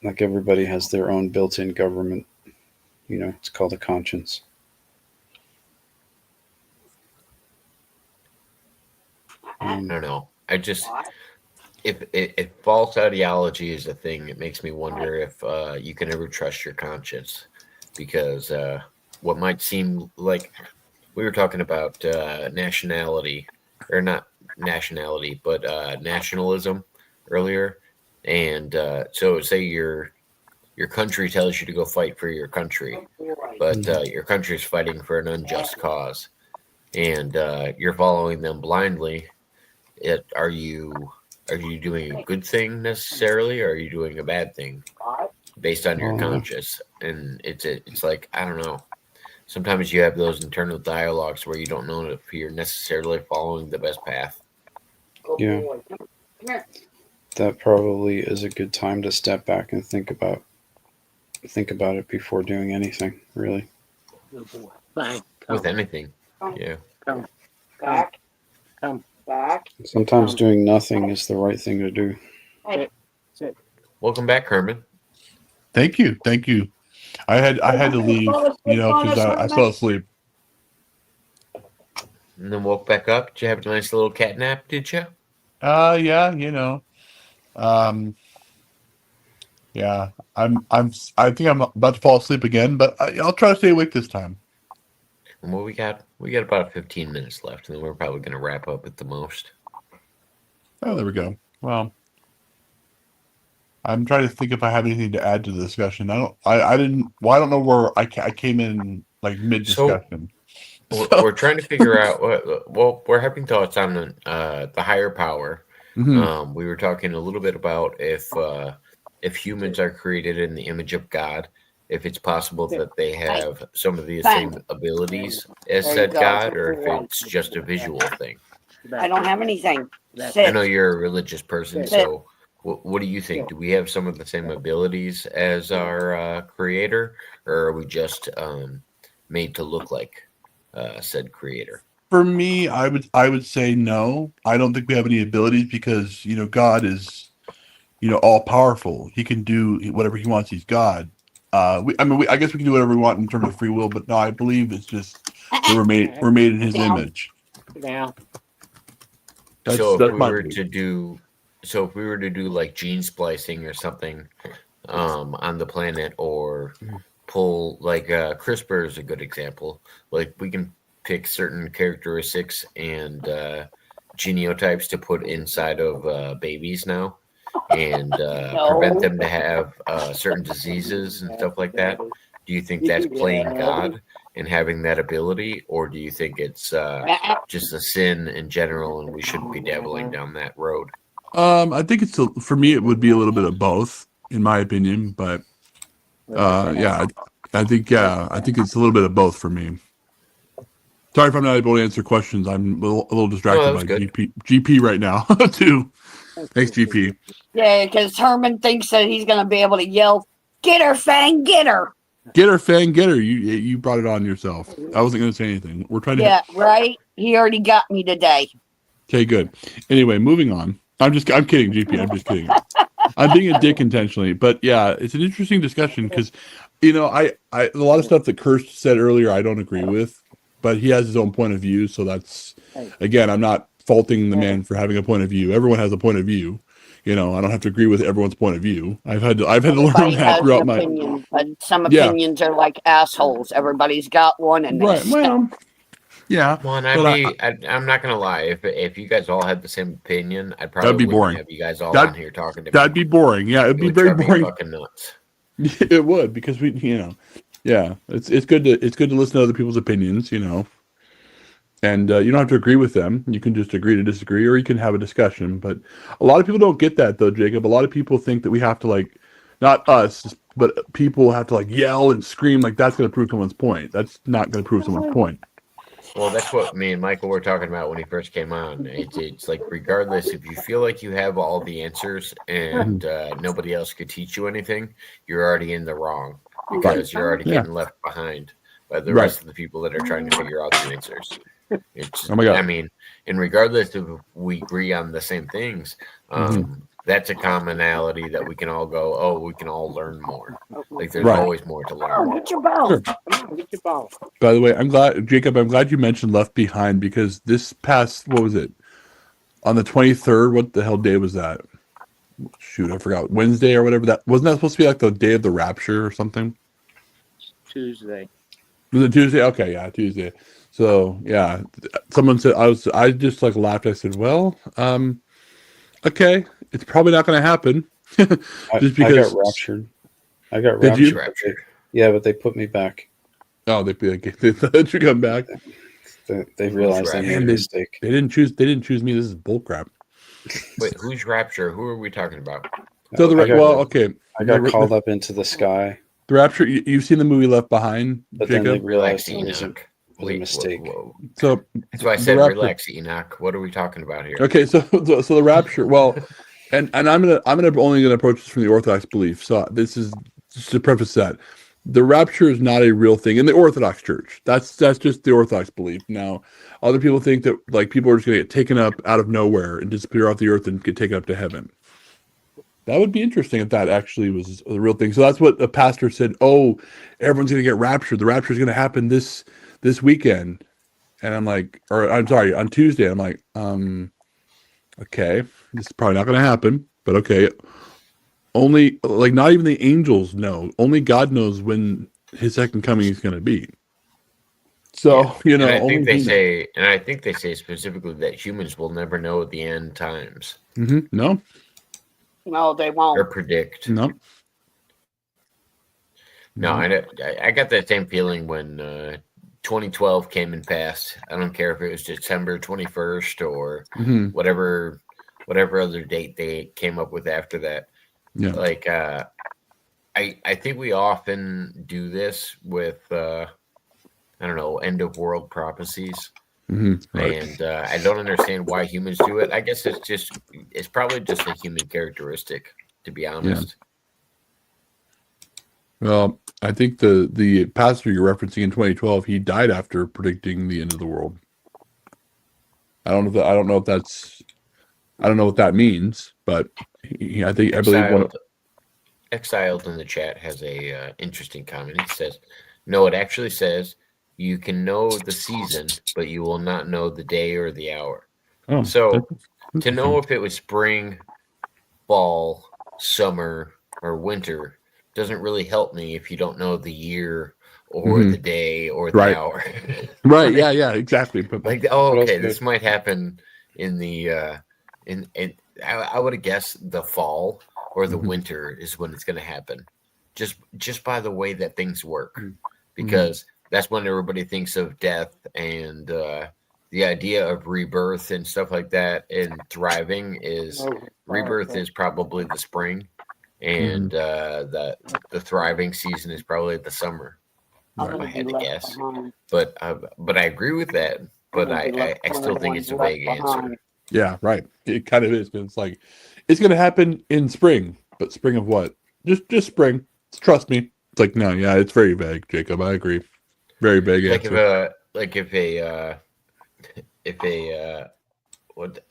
like everybody has their own built-in government. It's called a conscience. I don't know. If false ideology is a thing, it makes me wonder if you can ever trust your conscience, because what might seem like, we were talking about nationality, or not nationality, but nationalism earlier, and so say your country tells you to go fight for your country, but your country is fighting for an unjust cause. and you're following them blindly, are you doing a good thing necessarily, or are you doing a bad thing based on your conscience? And it's like, I don't know. Sometimes you have those internal dialogues where you don't know if you're necessarily following the best path. Yeah. That probably is a good time to step back and think about it before doing anything, really. Good boy. Fine. With anything. Yeah. Come. Back. Come. Back. Sometimes doing nothing is the right thing to do. Sit. Welcome back, Herman. Thank you. I had to leave, because I fell asleep. And then woke back up. Did you have a nice little cat nap, did you? Yeah, yeah. I think I'm about to fall asleep again, but I'll try to stay awake this time. Well, we got about 15 minutes left, and then we're probably going to wrap up at the most. Oh, there we go. Well, I'm trying to think if I have anything to add to the discussion. I don't know where I came in like mid discussion. We're trying to figure out. Well, we're having thoughts on the higher power. Mm-hmm. We were talking a little bit about if humans are created in the image of God, if it's possible that they have some of the same abilities as said God, or if it's just a visual thing. I don't have anything. I know you're a religious person, so what do you think? Do we have some of the same abilities as our creator, or are we just made to look like said creator? For me, I would say no. I don't think we have any abilities because God is all powerful. He can do whatever he wants. He's God. I guess we can do whatever we want in terms of free will, but no, I believe it's just that we're made in His image. Now. So if we were to do like gene splicing or something on the planet, or pull like CRISPR is a good example. Like we can pick certain characteristics and genotypes to put inside of babies now, and prevent them to have certain diseases and stuff like that. Do you think that's playing God and having that ability, or do you think it's just a sin in general and we shouldn't be dabbling down that road? I think for me it would be a little bit of both, in my opinion. But I think it's a little bit of both for me. Sorry if I'm not able to answer questions. I'm a little distracted by GP right now too. Thanks, GP. Yeah, because Herman thinks that he's going to be able to yell, "Get her, Fang, get her!" Get her, Fang, get her. You brought it on yourself. I wasn't going to say anything. We're trying to. Yeah, right. He already got me today. Okay, good. Anyway, moving on. I'm kidding, GP. I'm just kidding. I'm being a dick intentionally, but yeah, it's an interesting discussion because, I a lot of stuff that Kirst said earlier I don't agree with, but he has his own point of view. So that's, again, I'm not faulting the man for having a point of view. Everyone has a point of view. I don't have to agree with everyone's point of view. I've had to learn that throughout my opinion, but some opinions are like assholes. Everybody's got one, and right. Well, yeah. Well, and I'm not gonna lie. If you guys all had the same opinion, I'd probably that'd be boring. Have you guys all on here talking to me. That'd be boring. Yeah, it'd be very boring. Fucking nuts. It would, because yeah, it's good to listen to other people's opinions, and you don't have to agree with them. You can just agree to disagree, or you can have a discussion. But a lot of people don't get that, though, Jacob. A lot of people think that we have to, like, not us, but people have to, like, yell and scream like that's going to prove someone's point. That's not going to prove someone's point. Well, that's what me and Michael were talking about when he first came on. It's like, regardless, if you feel like you have all the answers and nobody else could teach you anything, you're already in the wrong, because you're already getting left behind by the rest of the people that are trying to figure out the answers. It's, oh my God. I mean, and regardless if we agree on the same things, that's a commonality that we can all go, oh, we can all learn more. Like, there's always more to learn. Get your ball. Sure. Get your ball. By the way, I'm glad you mentioned Left Behind, because this past, what was it? On the 23rd, what the hell day was that? Shoot, I forgot. Wednesday or whatever. Wasn't that supposed to be like the day of the rapture or something? Tuesday. Was it Tuesday? Okay, yeah, Tuesday. So yeah, someone said I just like laughed. I said, well, okay, it's probably not going to happen. Just because I got raptured. I got raptured. Did you? Yeah, but they put me back. Oh, they let you come back. They realized they Who's made a Man, mistake. They didn't choose me. This is bullcrap. Wait, who's Rapture? Who are we talking about? So I got, okay. I got the, called up into the sky, the Rapture. You've seen the movie Left Behind, but then they Jacob. realized Relax, it Enoch. was a mistake. Whoa. So That's why I the said Rapture. relax, Enoch. What are we talking about here? Okay, so the Rapture. Well, and I'm only gonna approach this from the Orthodox belief. So this is just to preface that the Rapture is not a real thing in the Orthodox Church. That's just the Orthodox belief. Now, other people think that like people are just gonna get taken up out of nowhere and disappear off the earth and get taken up to heaven. That would be interesting if that actually was a real thing. So that's what the pastor said. Oh, everyone's gonna get raptured. The rapture is gonna happen this weekend. And I'm like, or I'm sorry, on Tuesday. I'm like, okay, this is probably not going to happen, but okay. Only, like, not even the angels know. Only God knows when his second coming is going to be. So, And I think they say specifically that humans will never know the end times. No, No, they Or won't. predict. no. No, I got that same feeling when 2012 came and passed. I don't care if it was December 21st or whatever other date they came up with after that. Yeah. Like I think we often do this with I don't know, end of world prophecies. Right. And I don't understand why humans do it. I guess it's probably just a human characteristic, to be honest. Well, I think the pastor you're referencing in 2012, he died after predicting the end of the world. I don't know what that means, but I believe Exiled in the chat has a interesting comment. It says, "No, it actually says you can know the season, but you will not know the day or the hour." Oh, So to know if it was spring, fall, summer, or winter doesn't really help me if you don't know the year or the day or the hour. Right. Yeah, exactly. But Like, okay, this might happen in the I would have guessed the fall or the winter is when it's going to happen, just by the way that things work, because that's when everybody thinks of death and the idea of rebirth and stuff like that. And thriving is rebirth is probably the spring, and the thriving season is probably the summer. If I had to guess, but I agree with that. But I still think it's a vague answer. Yeah, right. It kind of is. It's like it's going to happen in spring, but spring of what? Just spring. Trust me. It's like no, yeah, it's very vague, Jacob. I agree. Very vague answer. If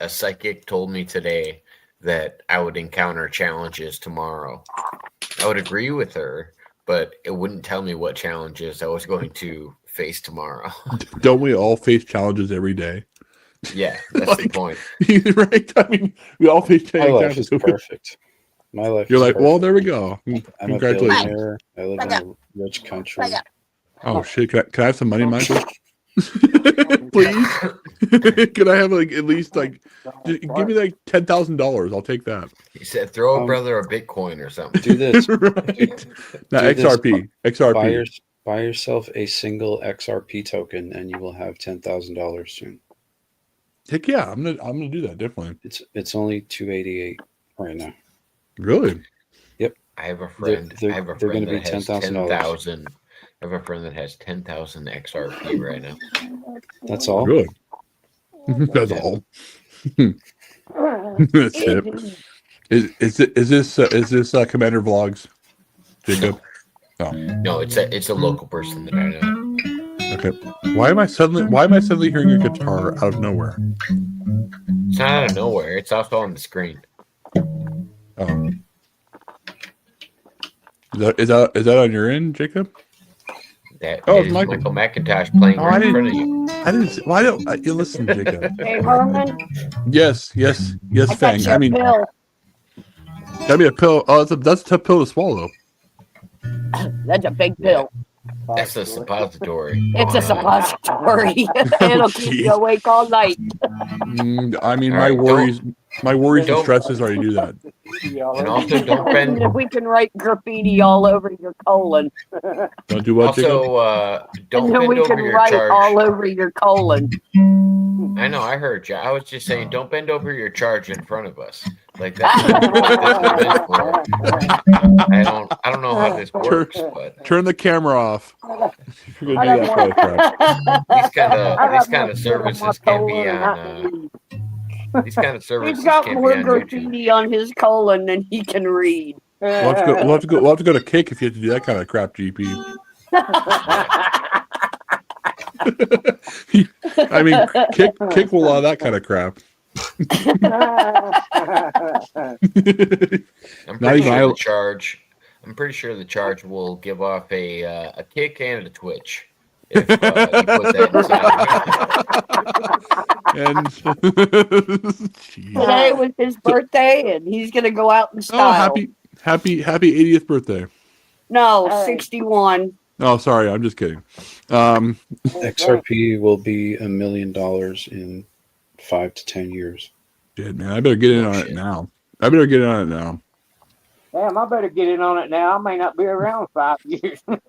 a psychic told me today that I would encounter challenges tomorrow, I would agree with her, but it wouldn't tell me what challenges I was going to face tomorrow. Don't we all face challenges every day? Yeah, that's the point. Right? I mean, we all face challenges. My life is perfect. My life. You're like, perfect. well, there we go. I'm Congratulations. a billionaire. I live in a rich country. Oh shit! Can I have some money, Michael? Please? Can I have like at least like give me like $10,000? I'll take that. He said, "Throw a brother a Bitcoin or something." Do this. Right. Now XRP. XRP. Buy yourself a single XRP token, and you will have $10,000 soon. Heck yeah, I'm gonna do that definitely. It's only $288 right now. Really? Yep. I have a friend. They're I have a going friend to be that has $10,000. 10,000. I have a friend that has 10,000 XRP right now. That's all. Really? That's all. That's it. Is this Commander Vlogs, Jacob? Oh. No, it's a local person that I know. Okay. Why am I suddenly hearing a guitar out of nowhere? It's not out of nowhere. It's also on the screen. Oh. Is that on your end, Jacob? That it's is Michael. Macintosh playing right in front of you. I didn't. Why don't you listen, Jacob? Hey, Herman. Yes, Fang. I mean, pill. Got me a pill. Oh, that's a tough pill to swallow. That's a big pill. That's a suppository. It's a suppository. It'll keep you awake all night. I mean, All my right, worries and stresses already do that. graffiti all And over also, your don't bend. And we can write graffiti all over your colon. Don't do what, Jacob? Also, And don't then bend we over can your write charge. all over your colon. I know, I heard you. I was just saying, don't bend over your charge in front of us. Like that's what this is meant for. I don't know how this works, but Turn the camera off. If you're I gonna do got that kind of crap. these kind of services can't be on. These kind of He's services got can't be more on YouTube. graffiti on his colon than he can read. We'll have to go to Kick if you have to do that kind of crap, GP. I mean, Kick will allow that kind of crap. I'm Not pretty even sure I- the charge. I'm pretty sure the charge will give off a kick and a twitch if you put that inside. And Jeez. Today was his birthday, and he's gonna go out in Oh, style. happy 80th birthday. No, Hey. 61. Oh, sorry, I'm just kidding. XRP will be $1 million in 5 to 10 years. Shit, man, I better get in on it now. Damn, I better get in on it now. I may not be around 5 years. With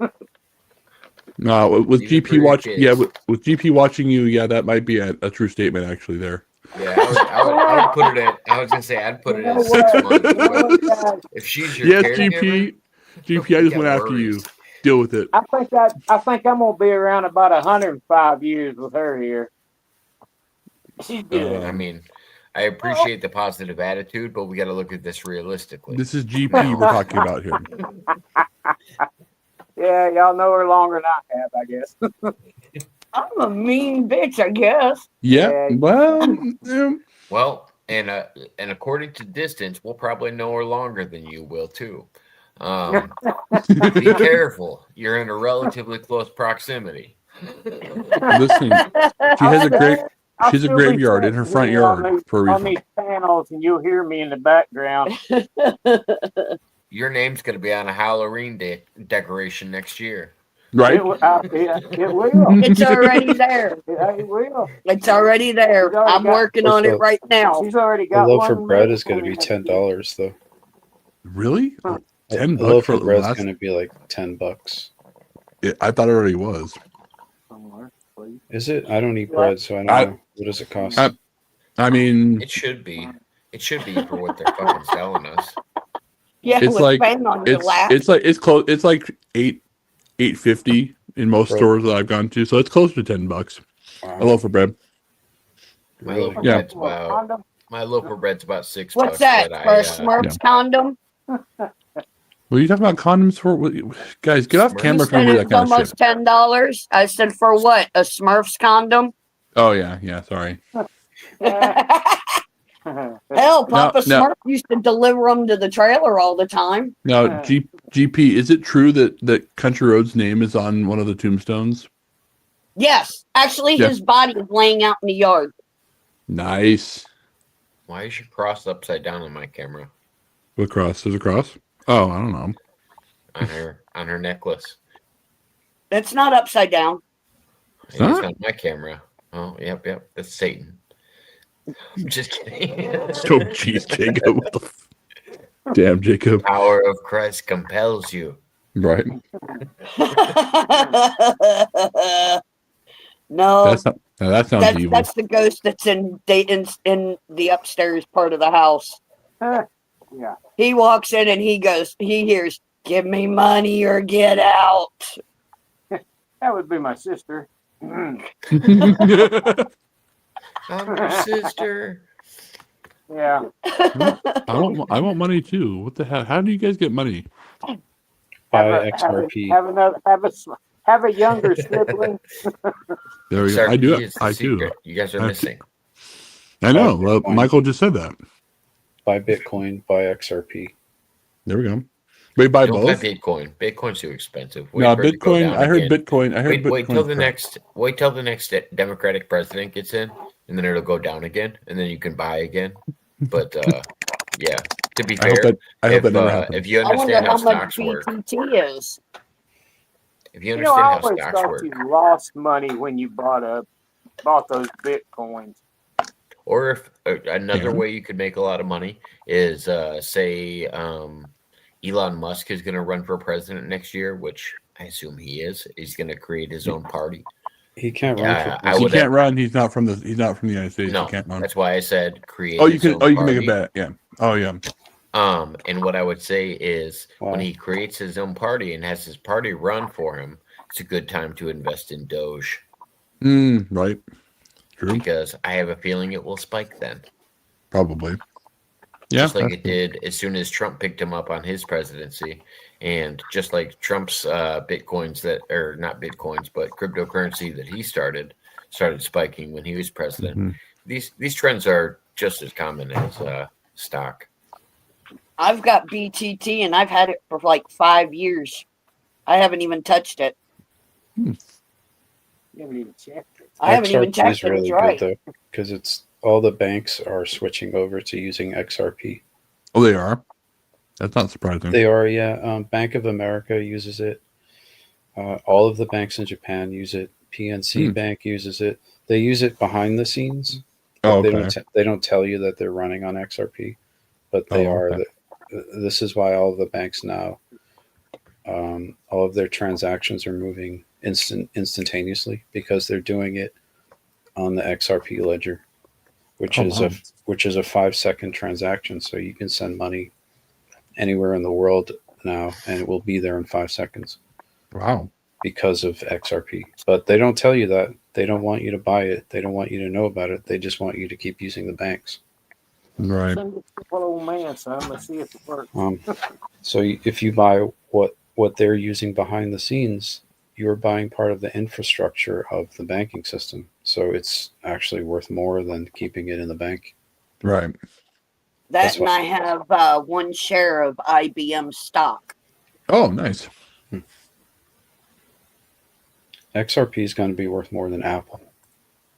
These are for GP your watching, kids. yeah, with GP watching you, yeah, that might be a true statement actually. There, Yeah, I would put it at. I was gonna say I'd put it at 6 months. But if she's your yes, caregiver, GP, I just got went after worries. you. Deal with it. I think I'm gonna be around about 105 years with her here. She's good. I mean, I appreciate the positive attitude, but we got to look at this realistically. This is GP we're talking about here. Yeah, y'all know her longer than I have, I guess. I'm a mean bitch, I guess. Yeah, well, yeah. Well, and according to distance, we'll probably know her longer than you will too. Be careful; you're in a relatively close proximity. Listen, she has a great. I'll She's a still be graveyard in her sitting front here on yard these- for a on reason. these panels, and you'll hear me in the background. Your name's going to be on a Halloween decoration next year. Right? It will. It's already there. It will. It's already there. I'm working on it right now. She's already A got loaf one of bread made is going for to me be next $10 though. Really? Huh. A $10 loaf for of bread is last? going to be like $10. I thought it already was. somewhere, please. Is it? I don't eat bread, so I don't know. What does it cost? I mean, It should be. It should be for what they're fucking selling us. Yeah, it's with like bang on your lap. it's close. It's like $8.50 in most Right. stores that I've gone to, so it's close to $10. A loaf of bread. My Really? loaf of Yeah. bread's about $6. What's that? but For a Smurfs condom? What are you talking about condoms for? Guys, get off Smurfs. camera You if you said do it that was kind of almost shit. $10. I said for what? A Smurfs condom? Oh yeah, sorry. Hell, Papa no. Smurf used to deliver them to the trailer all the time. Now, GP, is it true that Country Road's name is on one of the tombstones? Yes, actually, Yeah. his body is laying out in the yard. Nice. Why is your cross upside down on my camera? What cross? There's a cross? Oh, I don't know. On her necklace. That's not upside down. It's Huh? on my camera. Oh, yep. That's Satan. I'm just kidding. Oh, jeez, Jacob. What the damn, Jacob. Power of Christ compels you. Right. No, That sounds evil. that's the ghost that's in the upstairs part of the house. Yeah. He walks in and he hears, "Give me money or get out." That would be my sister. I'm your sister. Yeah. I want money too. What the hell? How do you guys get money? Buy XRP. Have a younger sibling. There we go. Sorry, I do. here's the I do. secret. You guys are I- missing. I know. Buy Well, Bitcoin. Michael just said that. Buy Bitcoin. Buy XRP. There we go. Wait, buy Don't buy both? Bitcoin. Bitcoin's too expensive. No, for it to go Bitcoin. down I heard again. Bitcoin. I heard Bitcoin. Wait till the next Democratic president gets in, and then it'll go down again, and then you can buy again. But yeah, to be I hope fair, that never happens. if you I wonder understand how how much stocks work, BTT is. if you You know, I understand how always stocks thought work, you lost money when you bought those bitcoins. Or if another Yeah. way you could make a lot of money is say Elon Musk is going to run for president next year, which I assume he is. He's going to create his own party. He can't run for I president. He would can't run. He's not from the United States. no. He can't run. That's why I said create. Oh, you his can. own Oh, you can make a party. bet. Yeah. Oh, yeah. And what I would say is when Wow. he creates his own party and has his party run for him, it's a good time to invest in Doge Right. True. because I have a feeling it will spike then. Probably. Yeah. Just like that's it did as soon as Trump picked him up on his presidency. And just like Trump's bitcoins that, or not bitcoins, but cryptocurrency that he started spiking when he was president. Mhm. These trends are just as common as stock. I've got BTT and I've had it for like 5 years. I haven't even touched it. You haven't even checked it. I haven't even XRP checked is it. really It's good right. though, because it's all the banks are switching over to using XRP. Oh, they are. That's not surprising. They are, yeah. Bank of America uses it. All of the banks in Japan use it. PNC Bank uses it. They use it behind the scenes. Oh, They okay. don't tell you that they're running on XRP, but they Oh, are. okay. This is why all of the banks now, all of their transactions are moving instantaneously because they're doing it on the XRP ledger, which Oh, is wow. a 5-second transaction. So you can send money anywhere in the world now, and it will be there in 5 seconds Wow. because of XRP. But they don't tell you that. They don't want you to buy it. They don't want you to know about it. They just want you to keep using the banks. Right. Send it to an old man, son. Let's see if it works. So if you buy what they're using behind the scenes, you're buying part of the infrastructure of the banking system. So it's actually worth more than keeping it in the bank. Right. That That's and what- I have 1 share of IBM stock. Oh, nice. XRP is going to be worth more than Apple.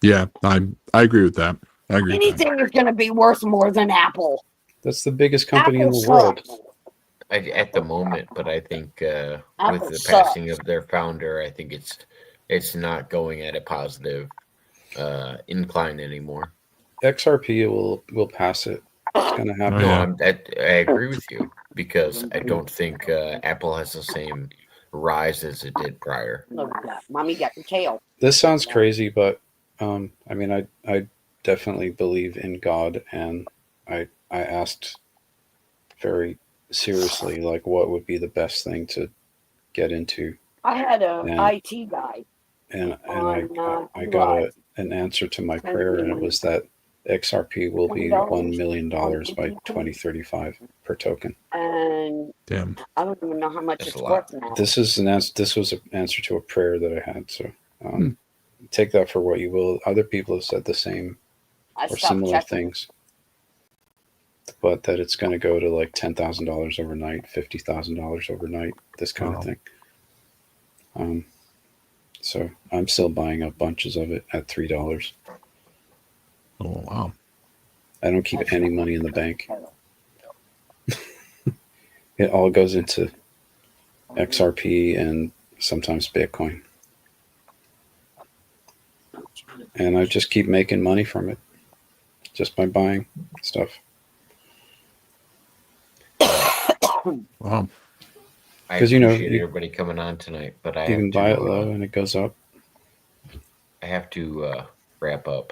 Yeah, I agree with that. I agree. With that. Anything is going to be worth more than Apple. That's the biggest company Apple in the world. sucks. At the moment, but I think with Apple the sucks. passing of their founder, I think it's not going at a positive incline anymore. XRP will pass it. It's going to happen. Oh, yeah. No, I agree with you because I don't think Apple has the same rise as it did prior. Look at that. Mommy got the tail. This sounds crazy, but I mean, I definitely believe in God, and I asked very seriously, like, what would be the best thing to get into, I had a Yeah. IT guy. and On, I got live. an answer to my prayer, and it was that XRP will be $1 million by 2035 per token. And Damn. I don't even know how much That's it's a lot. worth now. This was an answer to a prayer that I had. So take that for what you will. Other people have said the same I or stopped similar checking. things, but that it's going to go to like $10,000 overnight, $50,000 overnight, this kind Wow. of thing. So I'm still buying up bunches of it at $3. Oh, wow. I don't keep any money in the bank. It all goes into XRP and sometimes Bitcoin. And I just keep making money from it just by buying stuff. Wow. I 'Cause, you know, appreciate you- everybody coming on tonight, but I You have can to, buy it low and it goes up. I have to wrap up.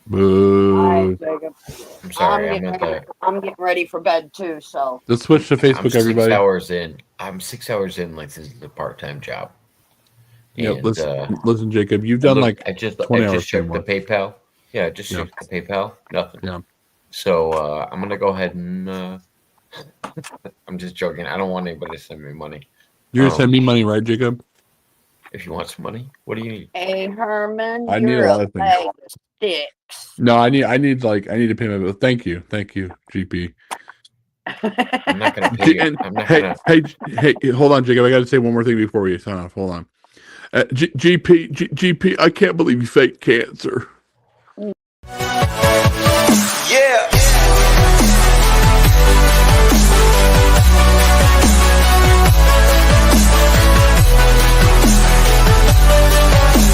Boo. Alright, Jacob. I'm sorry. I'm getting ready for bed too, so Let's switch to I'm Facebook, 6 everybody. hours in. I'm 6 hours in. Like this is a part-time job. Yep. And, Listen, Jacob. You've done like I just 20 hours checked the anymore. PayPal. Yeah, I just Yeah. checked the PayPal. Nothing. Yeah. So I'm gonna go ahead and I'm just joking. I don't want anybody to send me money. You're gonna send me money, right, Jacob? If you want some money, what do you need? hey Herman, I need you're a lot of things. bag of sticks. No, I need to pay my bill. Thank you, GP. I'm not gonna pay you. And I'm not hey, gonna. hey, hold on, Jacob. I got to say one more thing before we sign off. Hold on. GP, I can't believe you faked cancer. Yeah.